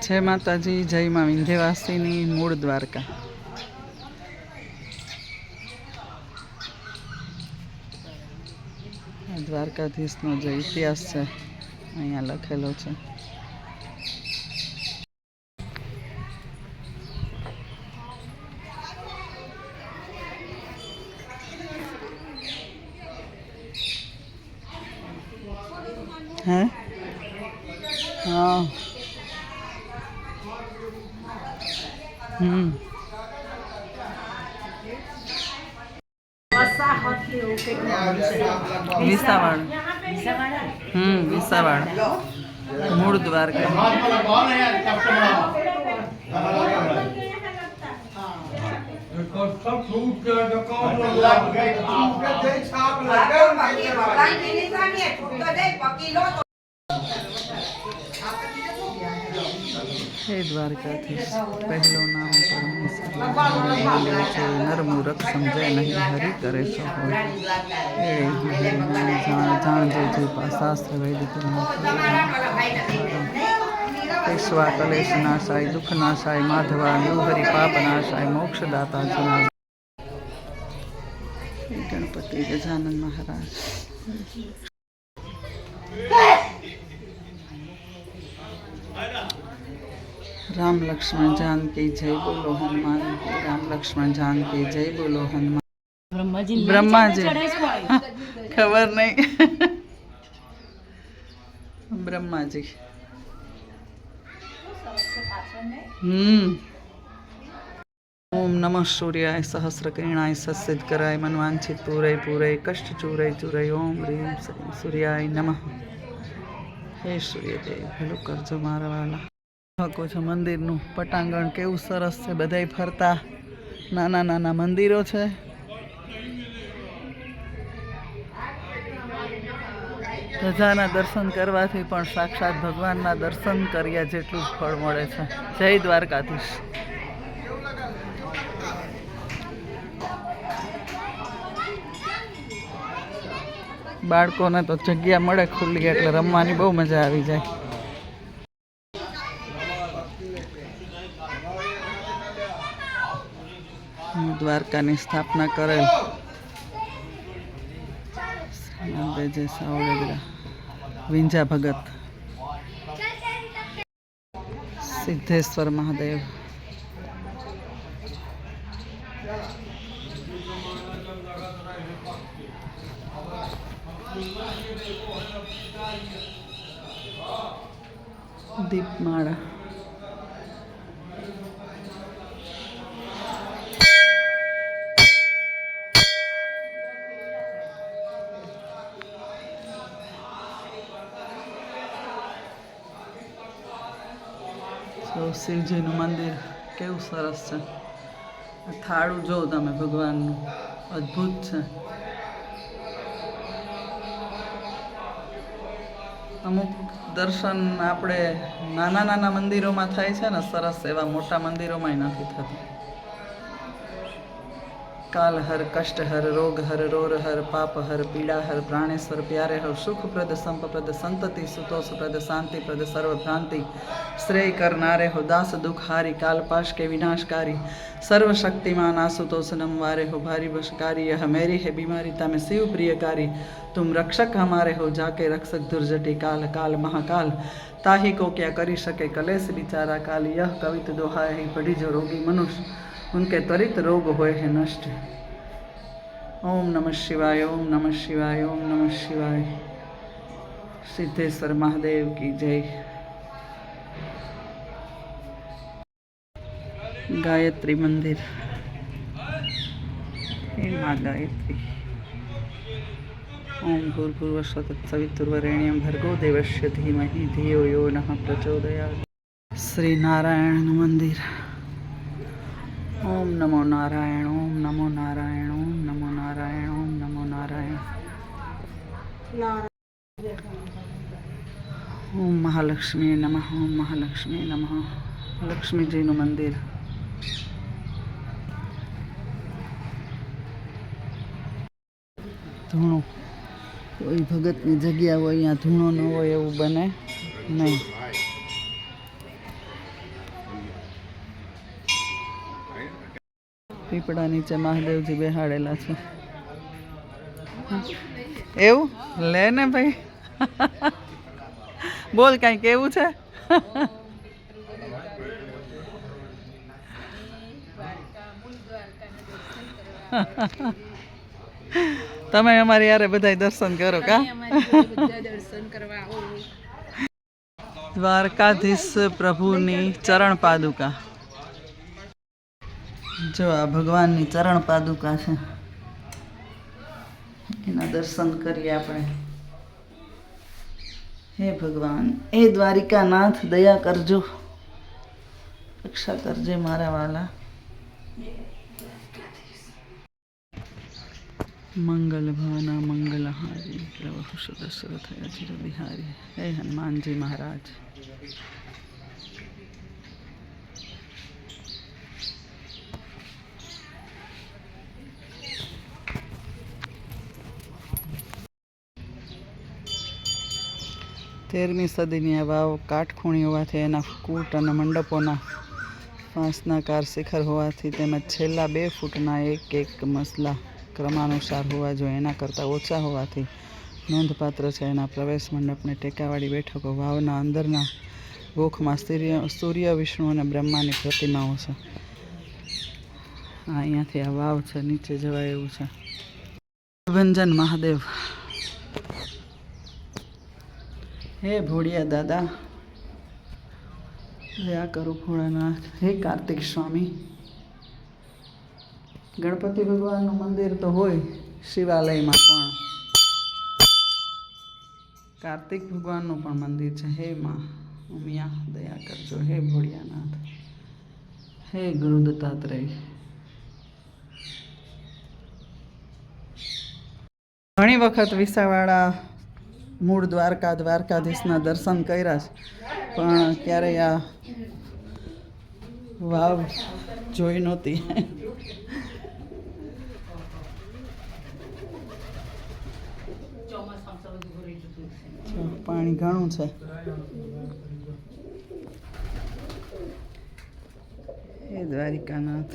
જય માતાજી, જય માં વિંધ્યવાસીની મૂળ દ્વારકા. દ્વારકાધીશનો જે ઇતિહાસ છે અહીંયા લખેલો છે. હે હા વિસાવાડ વિસાવાડ મૂળ દ્વારકા. હે દ્વારકાધીશ, પહેલો નામ પરમેશ્વર નરમૂરખ સમજે નહીં, હરિ કરે સો હોય. જાણજો જે શાસ્ત્ર વેદ પેશવા કલેશ નાશાય, દુઃખ નાશાય, માધવા હરિ પાપ નાશાય, મોક્ષદાતા જના. ગણપતિ ગજાનન મહારાજ. राम लक्ष्मण जानकी जय बोलो हनुमान. राम लक्ष्मण जानकी जय बोलो हनुमान. ब्रह्मा जी खबर नहीं. ब्रह्मा जी ओम नमः सूर्याय सहस्र किरणाय सत्सिद्ध कराय मनवांछित पूरे पूरे कष्ट चूरे चूरे. ओम ह्रीं श्रीं सूर्याय नमः. हे सूर्यदेव ભલું કરજો મારા વાલા. શકો છો મંદિરનું પટાંગણ કેવું સરસ છે. બધાય ફરતા નાના નાના મંદિરો છે. ધજાના દર્શન કરવાથી પણ સાક્ષાત ભગવાનના દર્શન કર્યા જેટલું જ ફળ મળે છે. જય દ્વારકાધીશ. બાળકોને તો જગ્યા મળે ખુલ્લી એટલે રમવાની બહુ મજા આવી જાય. દ્વારકાની સ્થાપના કરેલ શ્રી સાવળેગરા વિંજા ભગત સિદ્ધેશ્વર મહાદેવ. દીપમાળા. શિવજીનું મંદિર કેવું સરસ છે. થાળું જો તમે ભગવાનનું અદ્ભુત છે. અમુક દર્શન આપણે નાના નાના મંદિરોમાં થાય છે ને સરસ, એવા મોટા મંદિરોમાં નથી થતું. काल हर कष्ट हर रोग हर रोर हर पाप हर पीड़ा हर प्राणेश्वर प्यारे हर सुखप्रद संपप्रद संतति सुतोषप्रद शांतिप्रद सर्वभ्रांति श्रेय करनारे हो दास दुखारी कालपाश के विनाशकारी सर्वशक्तिमान आशुतोष नमवारे हो भारी वशकारी. यह मेरी है बीमारी तमें शिव प्रियकारी. तुम रक्षक हमारे हो जाके रक्षक दुर्जटी काल काल महाकाल. ताही को क्या करी सके कलेश बिचारा काल. यह कवित दोहा ही पढ़ी जो रोगी मनुष्य उनके त्वरित रोग होए हैं नष्ट. ओम नमः शिवाय ओम नमः शिवाय ओम नमः शिवाय. सिद्धेश्वर महादेव की जय. गायत्री मंदिर. हे माँ गायत्री. ओम भूर्भुवस्सुः तत्सवितुर्वरेण्यं भर्गो देवस्य धीमहि धियो यो नः प्रचोदयात्. श्री नारायण मंदिर. ओम नमो नारायण ओम नमो नारायण ओम नमो नारायण ओम नमो नारायण. ओम महालक्ष्मी नमः ओम महालक्ष्मी नमः. लक्ष्मी जी નું મંદિર. ધૂણો કોઈ ભગતની જગ્યા હોય અહીંયા ધૂણો ન હોય એવું બને નહીં. પીપળા નીચે મહાદેવજી બેહાડેલા છે. એવું લે ને ભાઈ. બોલ કાંઈ કેવું છે? તમે અમારી યારે બધાય દર્શન કરો કા? દ્વારકાધીશ પ્રભુની ચરણ પાદુકા. જો આ ભગવાનની ચરણ પાદુકા છે, એના દર્શન કરીએ આપણે. હે ભગવાન, એ દ્વારિકાનાથ દયા કરજો, રક્ષા કરજે મારા વાલા. મંગલ ભાવના મંગલહારી પ્રભુ સુદશરથ અજીર બિહારી. હે હનુમાનજી મહારાજ. તેરમી સદીની આ વાવ કાટખૂણી હોવાથી, એના કૂટ અને મંડપોના ફાંસનાકાર શિખર હોવાથી, તેમજ છેલ્લા 2 ફૂટના એક મસલા ક્રમાનુસાર હોવા જોઈએ, એના કરતાં ઓછા હોવાથી નોંધપાત્ર છે. એના પ્રવેશ મંડપને ટેકાવાળી બેઠકો, વાવના અંદરના ગોખમાં સૂર્ય, વિષ્ણુ અને બ્રહ્માની પ્રતિમાઓ છે. અહીંયાથી આ વાવ છે, નીચે જવાય એવું છે. ભંજન મહાદેવ. હે ભોળિયા દાદા, દયા કરો ભોળાનાથ. હે કાર્તિક સ્વામી. ગણપતિ ભગવાનનું મંદિર તો હોય શિવાલયમાં, પણ કાર્તિક ભગવાનનું પણ મંદિર છે. હે માં ઉમિયા, દયા કરજો. હે ભોળિયાનાથ. હે ગુરુ દત્તાત્રેય. ઘણી વખત વિસાવાડા મૂળ દ્વારકાધીશના દર્શન કર્યા છે, પણ ક્યારેય આ વાવ જોઈ નહોતી. પાણી ઘણું છે. હે દ્વારિકાનાથ.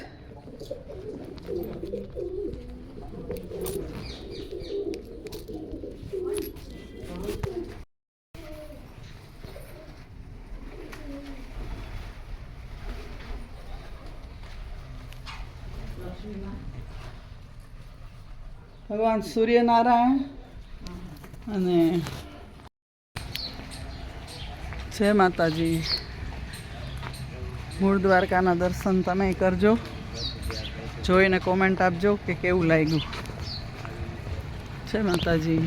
ભગવાન સૂર્યનારાયણ અને જય માતાજી. મૂળ દ્વારકાના દર્શન તમે કરજો, જોઈને કોમેન્ટ આપજો કે કેવું લાગ્યું. જય માતાજી.